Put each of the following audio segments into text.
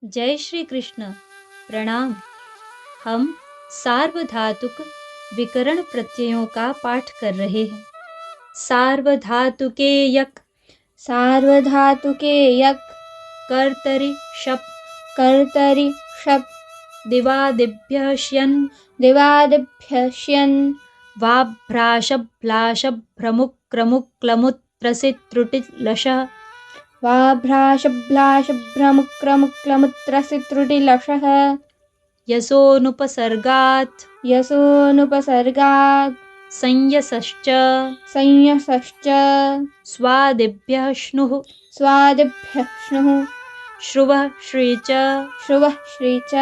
जय श्री कृष्ण। प्रणाम। हम सार्वधातुक विकरण प्रत्ययों का पाठ कर रहे हैं। सार्वधातुके यक, सार्वधातुके यक, कर्तरि शप, कर्तरि शप, दिवादिभ्यः श्यन्, दिवादिभ्यः श्यन्, वाभ्राशभ्लाशभ्रमुक्रमुक्लमुत्रसित्रुटिलशः, वाभ्राशभ्लाशभ्रमुक्रमुक्लमुत्रसित्रुटिलशः, यशोनुपसर्गात्, यशोनुपसर्गात्, संयसश्च, संयसश्च, स्वादिभ्यः श्नुः, स्वादिभ्यः श्नुः, श्रुवः श्री च, श्रुवः श्री च,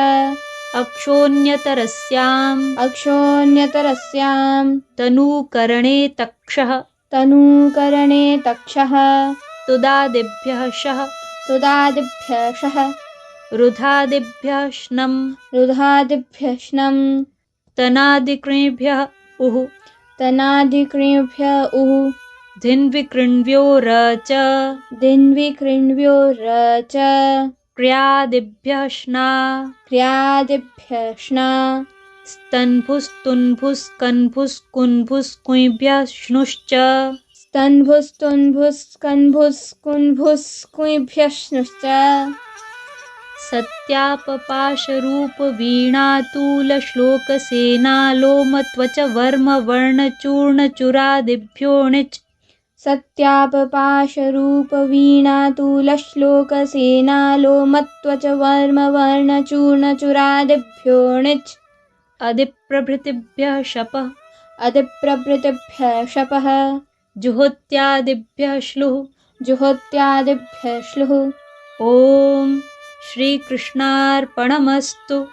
अक्षोन्यतरस्याम्, अक्षोन्यतरस्याम्, तनूकरणे तक्षः, तनूकरणे तक्षः, तुदादिभ्यः शः, तुदादिभ्यः शः, रुधादिभ्यः श्नम्, रुधादिभ्यः श्नम्, तनादिकृभ्यः उः, तनादिकृभ्यः उः, धिन्विकृण्व्यो र च, दिन्विकृण्व्यो र च, क्र्यादिभ्यः श्ना, क्र्यादिभ्यः श्ना, स्तन्भुस्तुन्भुस्कन्भुस्कुन्भुस्कुञ्भ्यः श्नुश्च, स्तन्भुस्तुन्भुस्कन्भुस्कुन्भुस्कुभ्यः श्नुश्च, सत्यापपाशरूपवीणातूलश्लोकसेनालोमत्वचवर्मवर्णचूर्णचुरादिभ्यो णिच्, सत्यापपाशरूपवीणातूलश्लोकसेनालोमत्वचवर्मवर्णचूर्णचुरादिभ्यो णिच्, अदिप्रभृतिभ्यः शपः, अदिप्रभृतिभ्यः शपः, जुहोत्यादिभ्यः श्लुः। जुहोत्यादिभ्यः श्लुः। ॐ श्रीकृष्णार्पणमस्तु।